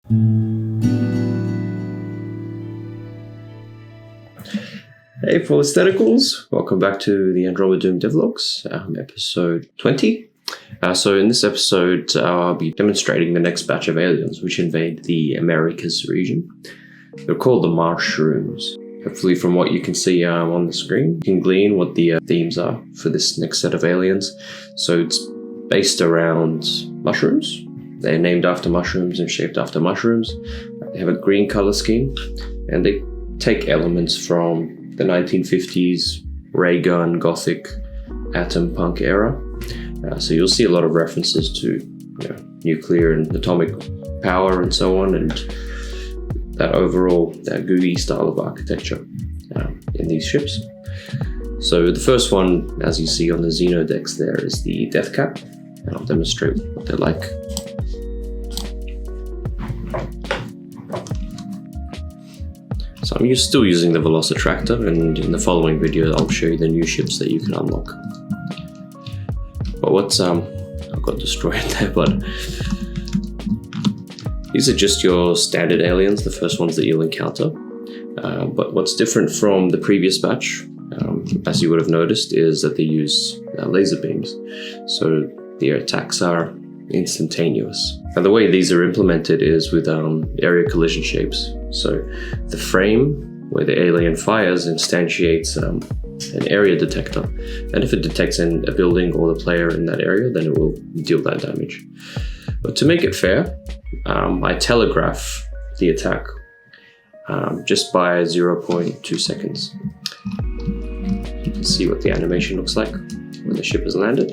Hey Polystheticals, welcome back to the Andromedoom devlogs, episode 20. So in this episode, I'll be demonstrating the next batch of aliens which invade the Americas region. They're called the Martirooms. Hopefully from what you can see on the screen, you can glean what the themes are for this next set of aliens. So it's based around mushrooms. They're named after mushrooms and shaped after mushrooms. They have a green color scheme, and they take elements from the 1950s Raygun Gothic Atompunk era. So you'll see a lot of references to nuclear and atomic power and so on, and that Googie style of architecture in these ships. So the first one, as you see on the Xeno decks there, is the Death Cap, and I'll demonstrate what they're like. So I'm still using the Velocitractor, and in the following video I'll show you the new ships that you can unlock. But what's I got destroyed there, but these are just your standard aliens, the first ones that you'll encounter. But what's different from the previous batch, as you would have noticed, is that they use laser beams. So their attacks are instantaneous. And the way these are implemented is with area collision shapes. So the frame where the alien fires instantiates an area detector, and if it detects a building or the player in that area, then it will deal that damage. But to make it fair, I telegraph the attack just by 0.2 seconds. You can see what the animation looks like when the ship has landed.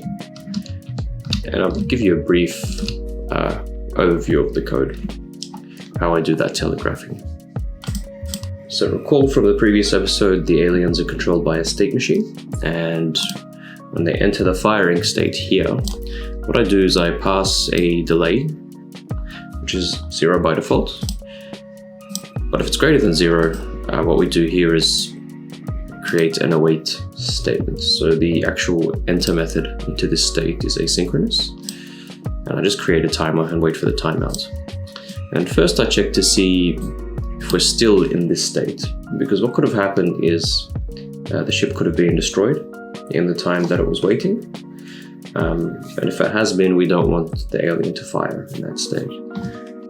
And I'll give you a brief overview of the code, how I do that telegraphing. So recall from the previous episode, the aliens are controlled by a state machine, and when they enter the firing state here, what I do is I pass a delay, which is 0 by default. But if it's greater than 0, what we do here is create an await statement. So the actual enter method into this state is asynchronous, and I just create a timer and wait for the timeout. And first I check to see if we're still in this state, because what could have happened is the ship could have been destroyed in the time that it was waiting. And if it has been, we don't want the alien to fire in that state.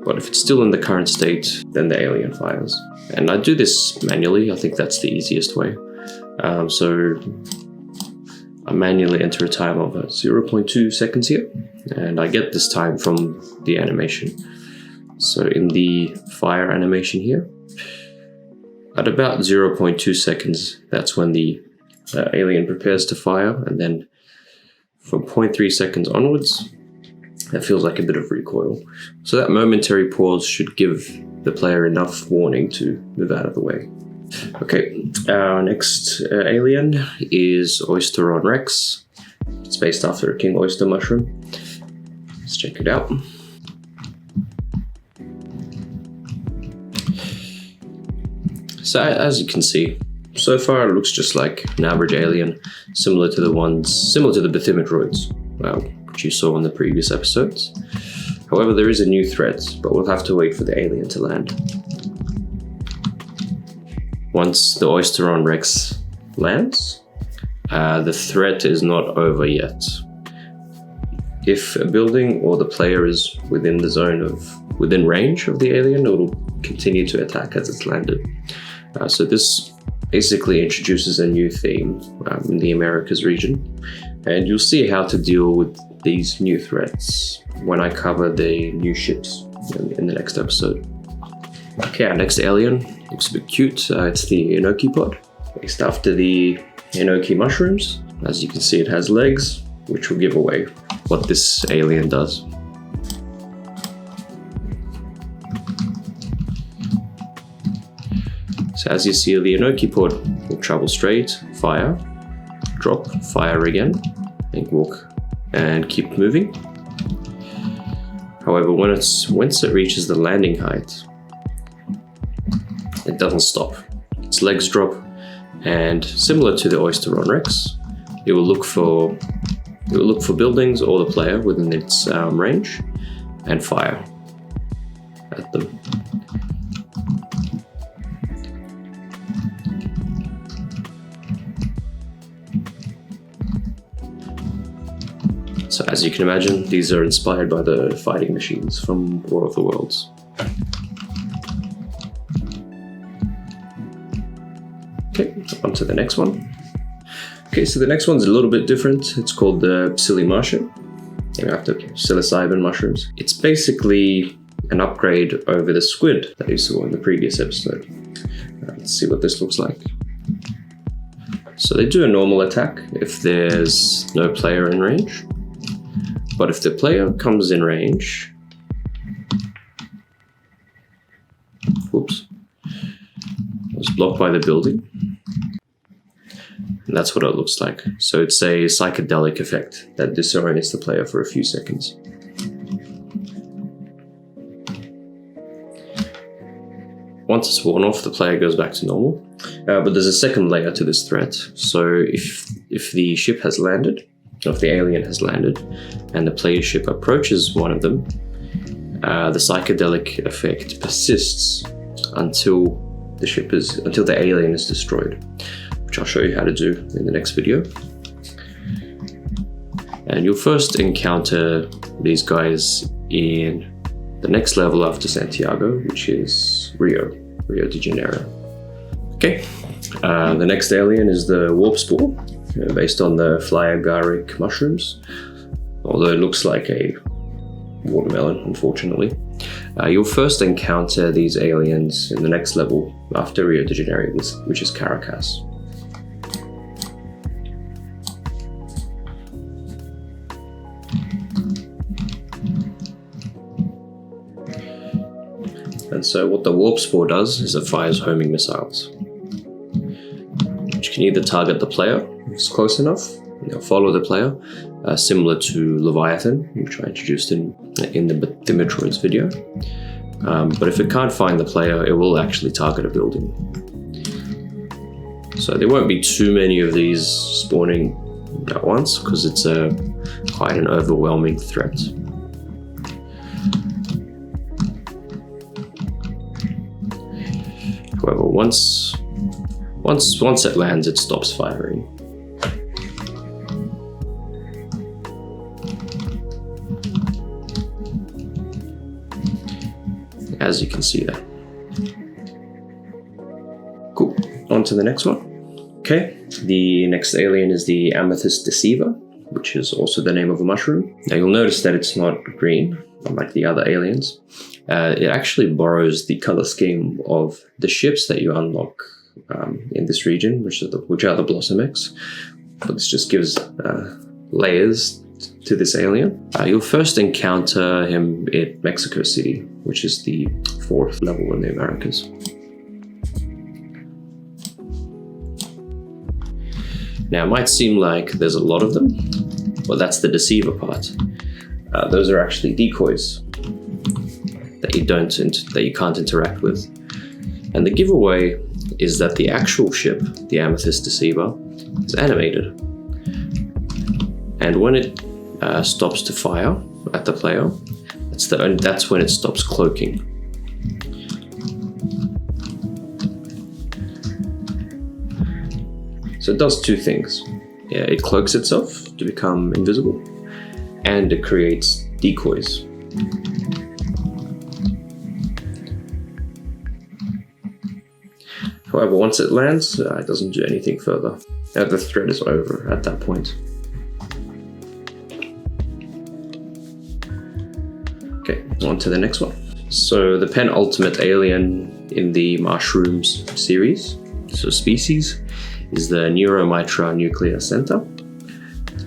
But if it's still in the current state, then the alien fires. And I do this manually. I think that's the easiest way. So I manually enter a time of 0.2 seconds here, and I get this time from the animation. So in the fire animation here, at about 0.2 seconds, that's when the alien prepares to fire, and then from 0.3 seconds onwards, that feels like a bit of recoil. So that momentary pause should give the player enough warning to move out of the way. Okay, our next alien is Oysteron Rex. It's based after a king oyster mushroom. Let's check it out. So as you can see, so far it looks just like an average alien, similar to the Bathymetroids, which you saw in the previous episodes. However, there is a new threat, but we'll have to wait for the alien to land. Once the Oysteron Rex lands, the threat is not over yet. If a building or the player is within range of the alien, it will continue to attack as it's landed. So this basically introduces a new theme in the Americas region, and you'll see how to deal with these new threats when I cover the new ships in the next episode. Okay, our next alien looks a bit cute. It's the Enokipod, based after the Enoki mushrooms. As you can see, it has legs, which will give away what this alien does. So as you see, the Enokipod will travel straight, fire, drop, fire again, and walk and keep moving. However, once it reaches the landing height, it doesn't stop. Its legs drop, and similar to the Oysteron Rex, it will look for buildings or the player within its range and fire. at them. So as you can imagine, these are inspired by the fighting machines from War of the Worlds. Okay, on to the next one. Okay, so the next one's a little bit different. It's called the Psillymartian, after psilocybin mushrooms. It's basically an upgrade over the squid that you saw in the previous episode. Let's see what this looks like. So they do a normal attack if there's no player in range. But if the player comes in range, whoops, it's blocked by the building. And that's what it looks like. So it's a psychedelic effect that disorients the player for a few seconds. Once it's worn off, the player goes back to normal. But there's a second layer to this threat. So if the ship has landed, or if the alien has landed, and the player ship approaches one of them, the psychedelic effect persists until the alien is destroyed, which I'll show you how to do in the next video. And you'll first encounter these guys in the next level after Santiago, which is Rio de Janeiro. Okay, the next alien is the Warpspawr, based on the fly agaric mushrooms, although it looks like a watermelon, unfortunately. You'll first encounter these aliens in the next level after Rio de Janeiro, which is Caracas. And so what the Warpspawr does is it fires homing missiles, which can either target the player if it's close enough, follow the player, similar to Leviathan, which I introduced in the Metroids video. But if it can't find the player, it will actually target a building. So there won't be too many of these spawning at once, because it's quite an overwhelming threat. However, once it lands, it stops firing. As you can see there. Cool. On to the next one. Okay, the next alien is the Amethyst Deceiver, which is also the name of a mushroom. Now you'll notice that it's not green, unlike the other aliens. It actually borrows the color scheme of the ships that you unlock in this region, which are the Blossom X. But this just gives layers to this alien. You'll first encounter him in Mexico City, which is the 4th level in the Americas. Now it might seem like there's a lot of them, but that's the deceiver part. Those are actually decoys that you can't interact with. And the giveaway is that the actual ship, the Amethyst Deceiver, is animated. And when it stops to fire at the player, that's when it stops cloaking. So it does two things. Yeah, it cloaks itself to become invisible, and it creates decoys. However, once it lands, it doesn't do anything further. The threat is over at that point. Okay, on to the next one. So the penultimate alien in the Mushrooms series, so species, is the Neuromitra Nucleasenta,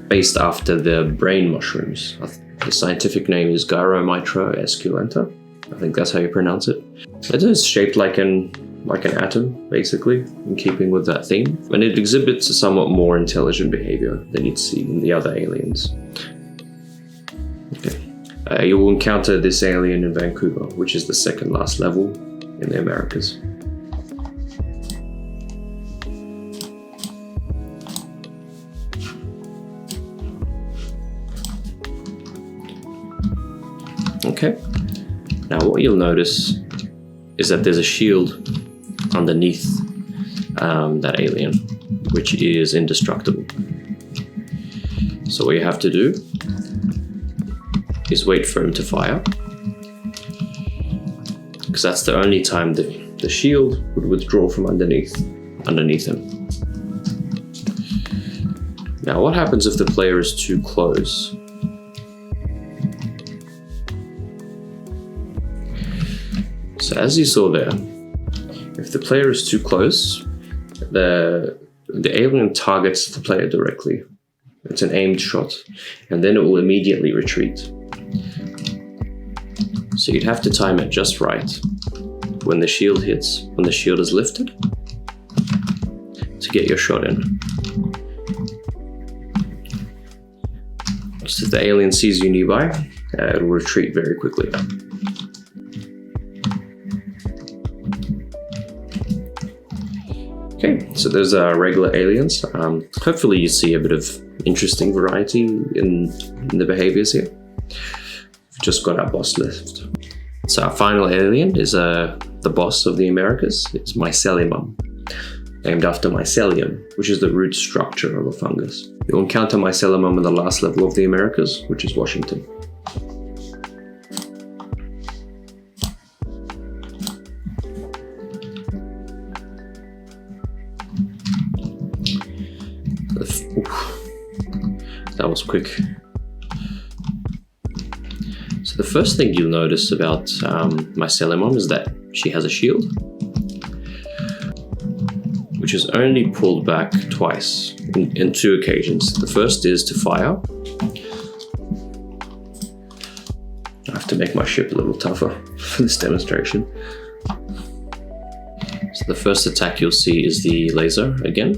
based after the brain mushrooms. The scientific name is Gyromitra esculenta. I think that's how you pronounce it. It is shaped like an atom, basically, in keeping with that theme, and it exhibits a somewhat more intelligent behavior than you'd see in the other aliens. Okay. You will encounter this alien in Vancouver, which is the second last level in the Americas. Okay. Now what you'll notice is that there's a shield underneath that alien, which is indestructible. So what you have to do is wait for him to fire, because that's the only time the shield would withdraw from underneath him. Now what happens if the player is too close? So as you saw there, if the player is too close, the alien targets the player directly. It's an aimed shot, and then it will immediately retreat. So you'd have to time it just right when the shield hits, when the shield is lifted, to get your shot in. So if the alien sees you nearby, it will retreat very quickly. Okay, so those are regular aliens. Hopefully you see a bit of interesting variety in the behaviors here. We've just got our boss left. So our final alien is the boss of the Americas. It's Mycelimum, named after mycelium, which is the root structure of a fungus. You'll encounter Mycelimum in the last level of the Americas, which is Washington. That was quick. So the first thing you'll notice about Mycelimum is that she has a shield, which is only pulled back twice in 2 occasions. The first is to fire. I have to make my ship a little tougher for this demonstration. So the first attack you'll see is the laser again.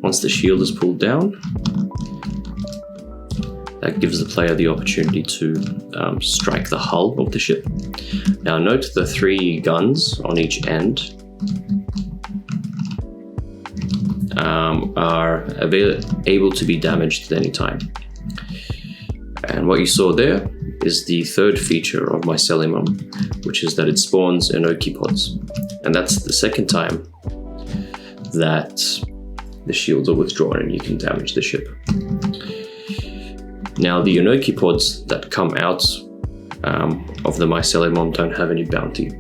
Once the shield is pulled down, that gives the player the opportunity to strike the hull of the ship. Now note the 3 guns on each end are able to be damaged at any time. And what you saw there is the 3rd feature of Mycelimum, which is that it spawns Enokipods. And that's the 2nd time that the shields are withdrawn and you can damage the ship. Now the Enokipods that come out of the Mycelimum don't have any bounty,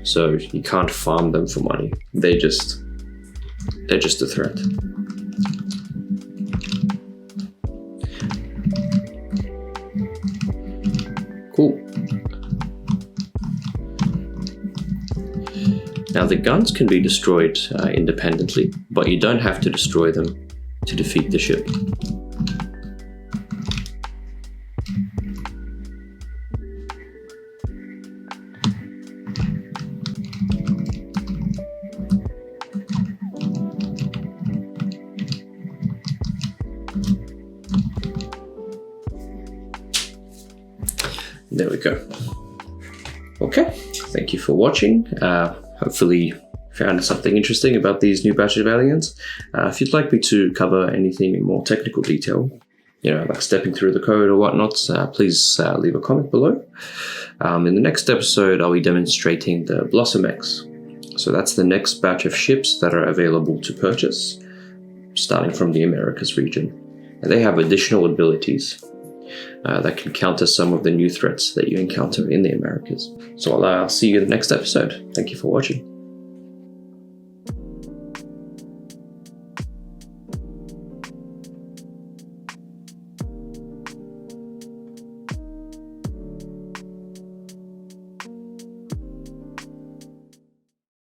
so you can't farm them for money. They're just a threat. Cool. Now the guns can be destroyed independently, but you don't have to destroy them to defeat the ship. There we go. Okay, thank you for watching. Hopefully you found something interesting about these new batches of aliens. If you'd like me to cover anything in more technical detail, like stepping through the code or whatnot, please leave a comment below. In the next episode, I'll be demonstrating the Blossom X. So that's the next batch of ships that are available to purchase, starting from the Americas region. And they have additional abilities that can counter some of the new threats that you encounter in the Americas. So I'll see you in the next episode. Thank you for watching.